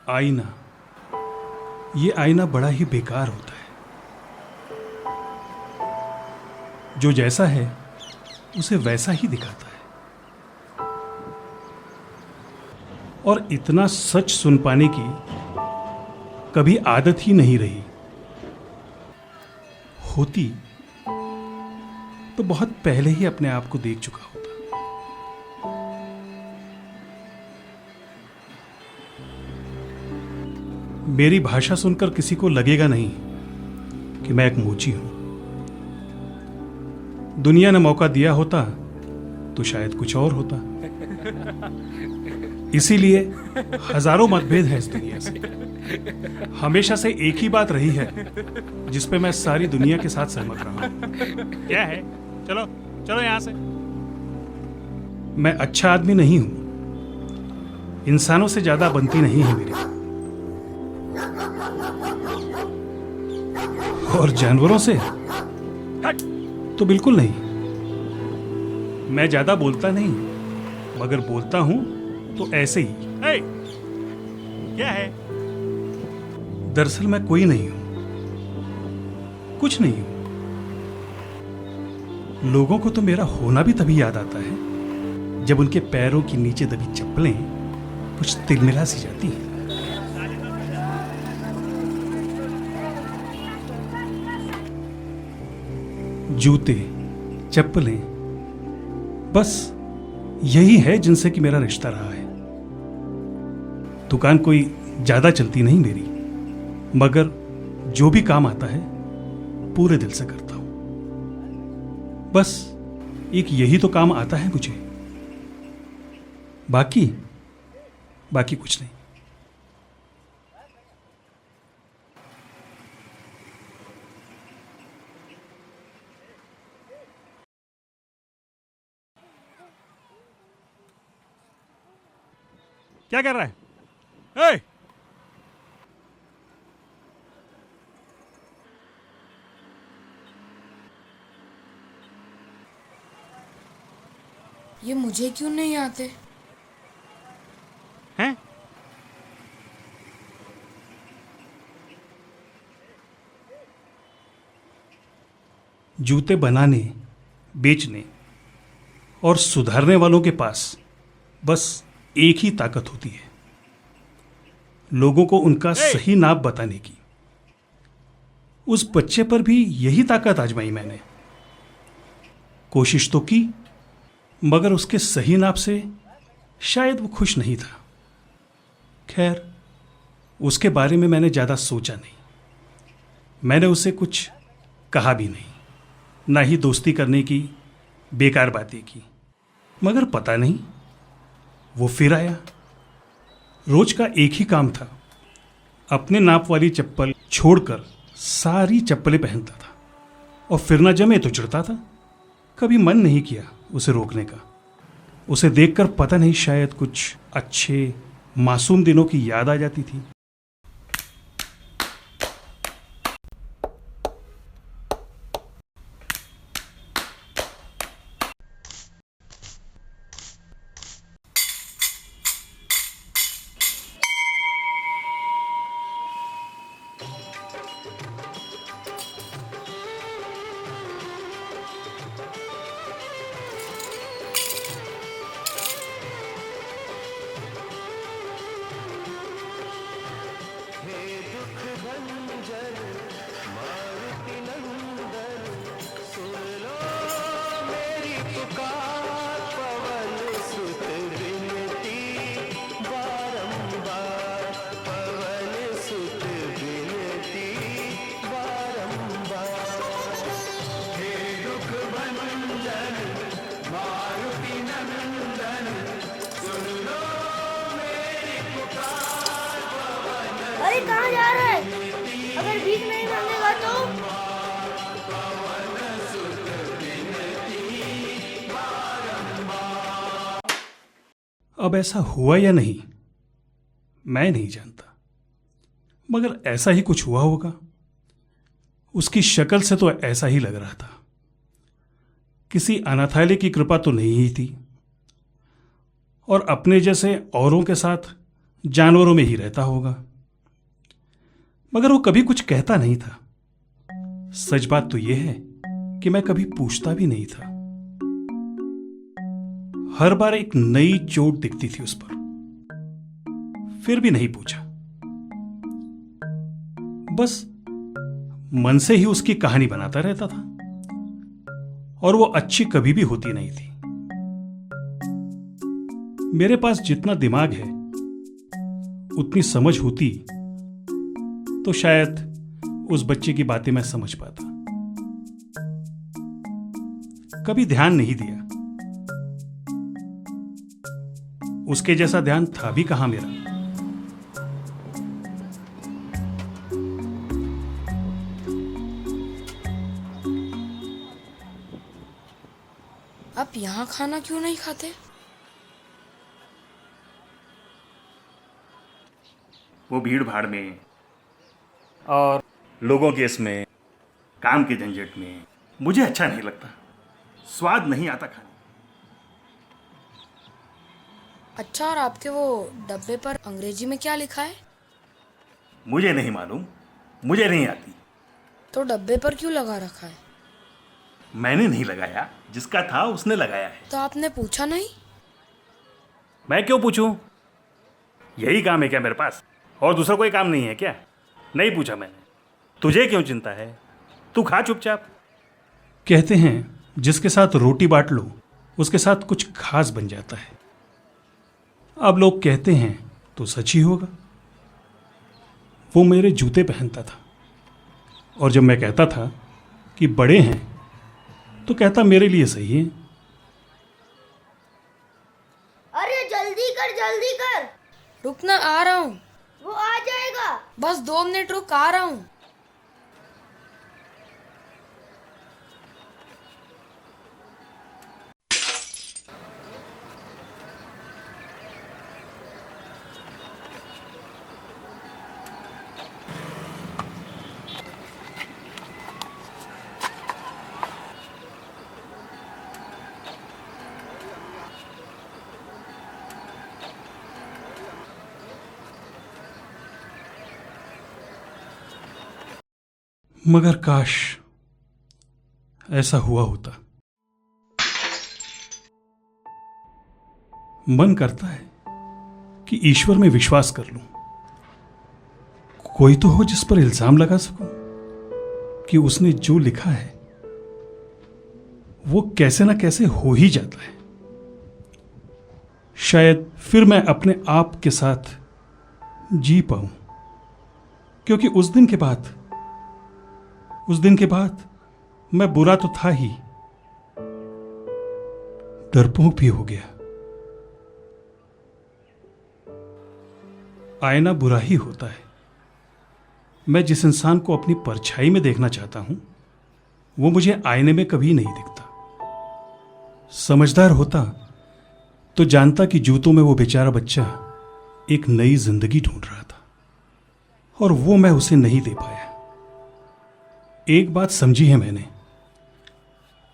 आईना, ये आईना बड़ा ही बेकार होता है। जो जैसा है उसे वैसा ही दिखाता है। और इतना सच सुन पाने की कभी आदत ही नहीं रही। होती तो बहुत पहले ही अपने आप को देख चुका होता। मेरी भाषा सुनकर किसी को लगेगा नहीं कि मैं एक मोची हूं। दुनिया ने मौका दिया होता तो शायद कुछ और होता। इसीलिए हजारों मतभेद हैं इस दुनिया से। हमेशा से एक ही बात रही है जिस पे मैं सारी दुनिया के साथ सहमत रहा हूं। क्या है? चलो चलो यहां से। मैं अच्छा आदमी नहीं हूं। इंसानों से ज्यादा बनती नहीं है मेरी। और जानवरों से तो बिल्कुल नहीं। मैं ज्यादा बोलता नहीं, मगर बोलता हूं तो ऐसे ही। क्या है? दरअसल मैं कोई नहीं हूं, कुछ नहीं हूं। लोगों को तो मेरा होना भी तभी याद आता है जब उनके पैरों के नीचे दबी चप्पलें कुछ तिलमिला सी जाती हैं। जूते, चप्पलें, बस यही है जिनसे कि मेरा रिश्ता रहा है। दुकान कोई ज्यादा चलती नहीं मेरी, मगर जो भी काम आता है पूरे दिल से करता हूं। बस एक यही तो काम आता है मुझे। बाकी कुछ नहीं। क्या कर रहा है? ये मुझे क्यों नहीं आते? हैं? जूते बनाने, बेचने और सुधारने वालों के पास बस एक ही ताकत होती है, लोगों को उनका सही नाप बताने की। उस बच्चे पर भी यही ताकत आजमाई मैंने। कोशिश तो की, मगर उसके सही नाप से शायद वो खुश नहीं था। खैर, उसके बारे में मैंने ज्यादा सोचा नहीं। मैंने उसे कुछ कहा भी नहीं, ना ही दोस्ती करने की बेकार बातें की। मगर पता नहीं वो फिर आया। रोज का एक ही काम था, अपने नाप वाली चप्पल छोड़कर सारी चप्पलें पहनता था और फिर ना जमे तो चिढ़ता था। कभी मन नहीं किया उसे रोकने का। उसे देखकर पता नहीं शायद कुछ अच्छे मासूम दिनों की याद आ जाती थी। अरे कहाँ जा रहा है? अगर भीख नहीं मांगेगा तो? अब ऐसा हुआ या नहीं मैं नहीं जानता, मगर ऐसा ही कुछ हुआ होगा। उसकी शक्ल से तो ऐसा ही लग रहा था। किसी अनाथालय की कृपा तो नहीं ही थी, और अपने जैसे औरों के साथ जानवरों में ही रहता होगा। मगर वो कभी कुछ कहता नहीं था। सच बात तो यह है कि मैं कभी पूछता भी नहीं था। हर बार एक नई चोट दिखती थी उस पर, फिर भी नहीं पूछा। बस मन से ही उसकी कहानी बनाता रहता था, और वो अच्छी कभी भी होती नहीं थी। मेरे पास जितना दिमाग है, उतनी समझ होती तो शायद उस बच्चे की बातें मैं समझ पाता। कभी ध्यान नहीं दिया। उसके जैसा ध्यान था भी कहां मेरा। आप यहाँ खाना क्यों नहीं खाते? वो भीड़ भाड़ में और लोगों के इसमें, काम के झंझट में मुझे अच्छा नहीं लगता। स्वाद नहीं आता खाने। अच्छा, और आपके वो डब्बे पर अंग्रेजी में क्या लिखा है? मुझे नहीं मालूम, मुझे नहीं आती। तो डब्बे पर क्यों लगा रखा है? मैंने नहीं लगाया, जिसका था उसने लगाया है। तो आपने पूछा नहीं? मैं क्यों पूछूं? यही काम है क्या मेरे पास? और दूसरा कोई काम नहीं है क्या? नहीं पूछा मैंने। तुझे क्यों चिंता है? तू खा चुपचाप। कहते हैं जिसके साथ रोटी बांट लो उसके साथ कुछ खास बन जाता है। अब लोग कहते हैं तो सच ही होगा। वो मेरे जूते पहनता था, और जब मैं कहता था कि बड़े हैं तो कहता मेरे लिए सही है। अरे जल्दी कर जल्दी कर। रुकना, आ रहा हूँ। वो आ जाएगा। बस 2 मिनट रुक, आ रहा हूँ। मगर काश ऐसा हुआ होता। मन करता है कि ईश्वर में विश्वास कर लूं। कोई तो हो जिस पर इल्जाम लगा सकूं कि उसने जो लिखा है वो कैसे ना कैसे हो ही जाता है। शायद फिर मैं अपने आप के साथ जी पाऊं, क्योंकि उस दिन के बाद मैं बुरा तो था ही, डरपोक भी हो गया। आईना बुरा ही होता है। मैं जिस इंसान को अपनी परछाई में देखना चाहता हूं वो मुझे आईने में कभी नहीं दिखता। समझदार होता तो जानता कि जूतों में वो बेचारा बच्चा एक नई जिंदगी ढूंढ रहा था, और वो मैं उसे नहीं दे पाया। एक बात समझी है मैंने,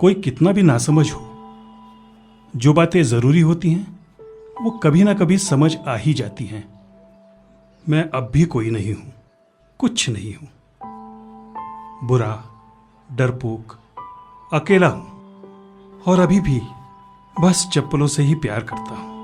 कोई कितना भी नासमझ हो, जो बातें जरूरी होती हैं वो कभी ना कभी समझ आ ही जाती हैं। मैं अब भी कोई नहीं हूं, कुछ नहीं हूं। बुरा, डरपोक, अकेला हूं, और अभी भी बस चप्पलों से ही प्यार करता हूं।